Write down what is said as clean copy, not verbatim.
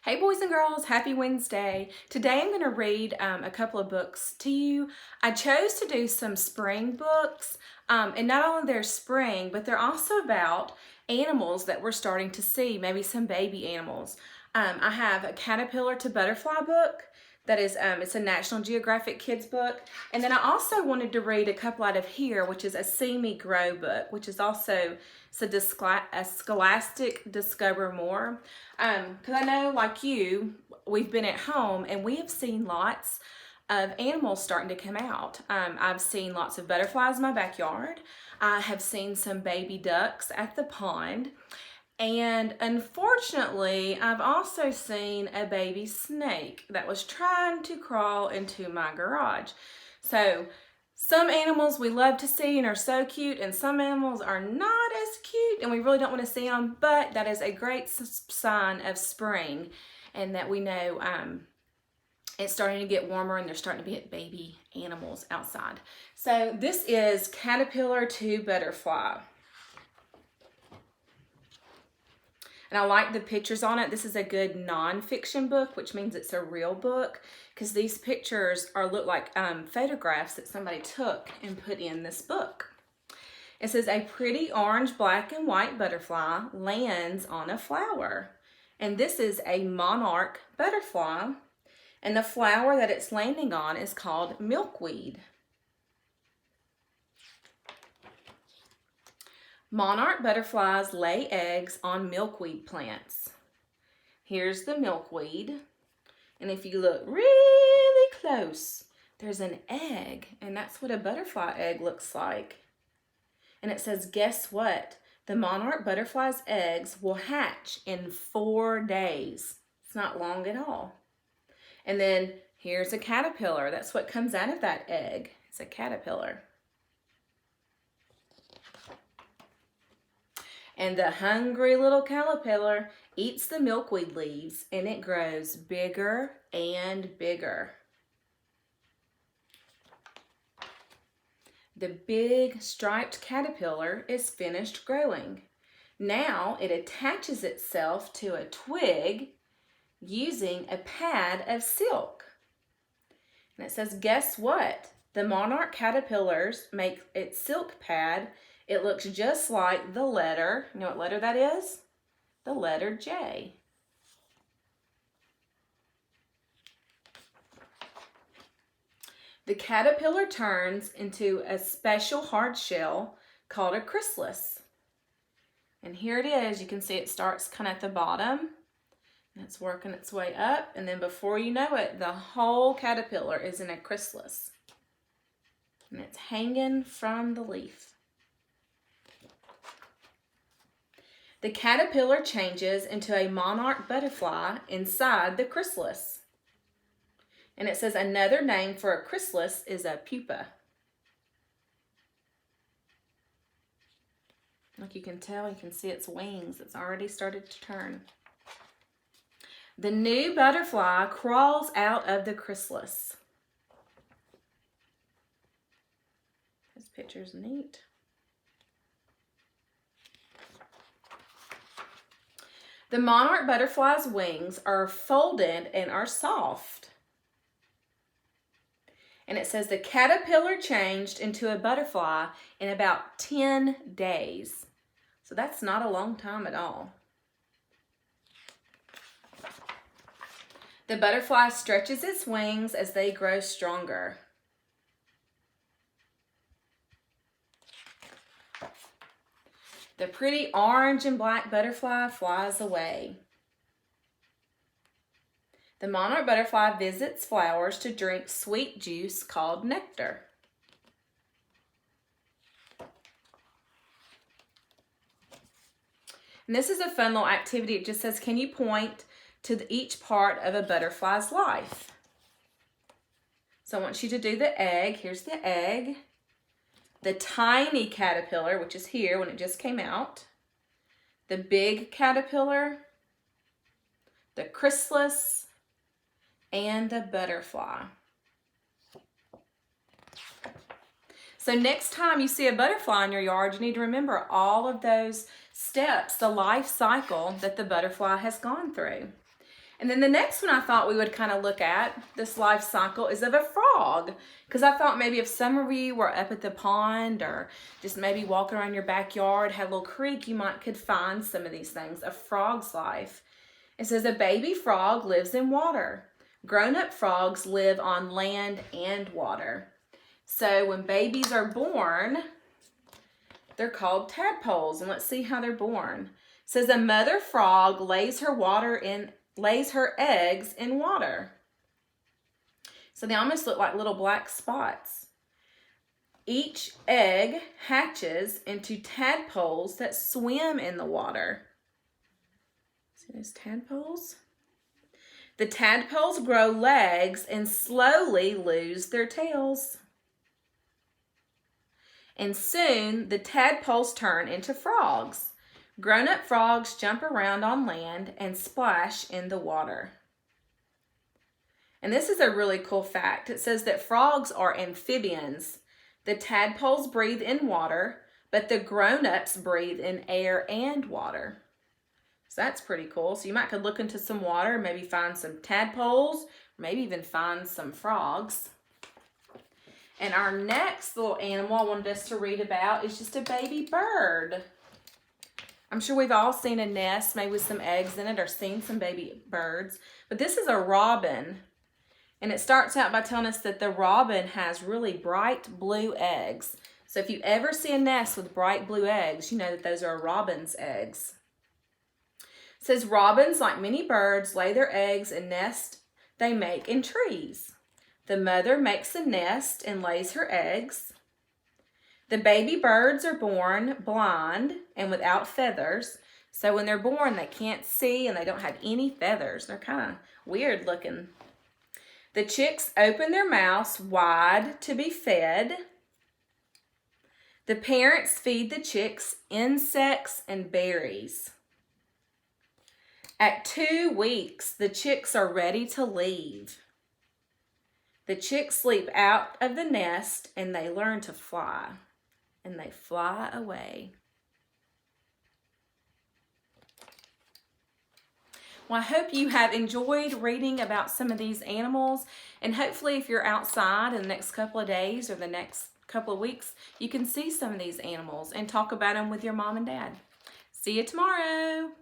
Hey boys and girls, happy Wednesday. Today I'm going to read a couple of books to you. I chose to do some spring books, and not only they're spring, but they're also about animals that we're starting to see, maybe some baby animals. I have a caterpillar to butterfly book that is, it's a National Geographic kids book. And then I also wanted to read a couple out of here, which is a See Me Grow book, which is also a Scholastic Discover More. Because I know, like you, we've been at home and we have seen lots of animals starting to come out. I've seen lots of butterflies in my backyard. I have seen some baby ducks at the pond. And unfortunately, I've also seen a baby snake that was trying to crawl into my garage. So some animals we love to see and are so cute, and some animals are not as cute and we really don't want to see them, but that is a great sign of spring and that we know it's starting to get warmer and there's starting to be baby animals outside. So this is Caterpillar to Butterfly. And I like the pictures on it. This is a good nonfiction book, which means it's a real book, because these pictures look like photographs that somebody took and put in this book. It says, a pretty orange, black, and white butterfly lands on a flower. And this is a monarch butterfly. And the flower that it's landing on is called milkweed. Monarch butterflies lay eggs on milkweed plants. Here's the milkweed. And if you look really close, there's an egg. And that's what a butterfly egg looks like. And it says, guess what? The monarch butterfly's eggs will hatch in 4 days. It's not long at all. And then here's a caterpillar. That's what comes out of that egg. It's a caterpillar. And the hungry little caterpillar eats the milkweed leaves and it grows bigger and bigger. The big striped caterpillar is finished growing. Now it attaches itself to a twig using a pad of silk. And it says, guess what? The monarch caterpillars make its silk pad. It looks just like the letter, you know what letter that is? The letter J. The caterpillar turns into a special hard shell called a chrysalis. And here it is. You can see it starts kind of at the bottom. And it's working its way up. And then before you know it, the whole caterpillar is in a chrysalis. And it's hanging from the leaf. The caterpillar changes into a monarch butterfly inside the chrysalis. And it says another name for a chrysalis is a pupa. Like you can tell, you can see its wings. It's already started to turn. The new butterfly crawls out of the chrysalis. This picture's neat. The monarch butterfly's wings are folded and are soft. And it says the caterpillar changed into a butterfly in about 10 days. So that's not a long time at all. The butterfly stretches its wings as they grow stronger. The pretty orange and black butterfly flies away. The monarch butterfly visits flowers to drink sweet juice called nectar. And this is a fun little activity. It just says, can you point to each part of a butterfly's life? So I want you to do the egg. Here's the egg. The tiny caterpillar, which is here when it just came out. The big caterpillar. The chrysalis. And the butterfly. So next time you see a butterfly in your yard, you need to remember all of those steps, the life cycle that the butterfly has gone through. And then the next one I thought we would kind of look at, this life cycle, is of a frog. Because I thought maybe if some of you were up at the pond or just maybe walking around your backyard, had a little creek, you could find some of these things. A frog's life. It says a baby frog lives in water. Grown-up frogs live on land and water. So when babies are born, they're called tadpoles. And let's see how they're born. It says a mother frog lays her eggs in water. So they almost look like little black spots. Each egg hatches into tadpoles that swim in the water. See those tadpoles? The tadpoles grow legs and slowly lose their tails. And soon the tadpoles turn into frogs. Grown-up frogs jump around on land and splash in the water. And this is a really cool fact. It says that frogs are amphibians. The tadpoles breathe in water, but the grown-ups breathe in air and water. So that's pretty cool. So you could look into some water, maybe find some tadpoles, maybe even find some frogs. And our next little animal I wanted us to read about is just a baby bird. I'm sure we've all seen a nest, maybe with some eggs in it, or seen some baby birds. But this is a robin. And it starts out by telling us that the robin has really bright blue eggs. So if you ever see a nest with bright blue eggs, you know that those are a robin's eggs. It says robins, like many birds, lay their eggs in nests they make in trees. The mother makes a nest and lays her eggs. The baby birds are born blind and without feathers. So when they're born, they can't see and they don't have any feathers. They're kind of weird looking. The chicks open their mouths wide to be fed. The parents feed the chicks insects and berries. At 2 weeks, the chicks are ready to leave. The chicks sleep out of the nest and they learn to fly. And they fly away. Well, I hope you have enjoyed reading about some of these animals. And hopefully if you're outside in the next couple of days or the next couple of weeks, you can see some of these animals and talk about them with your mom and dad. See you tomorrow.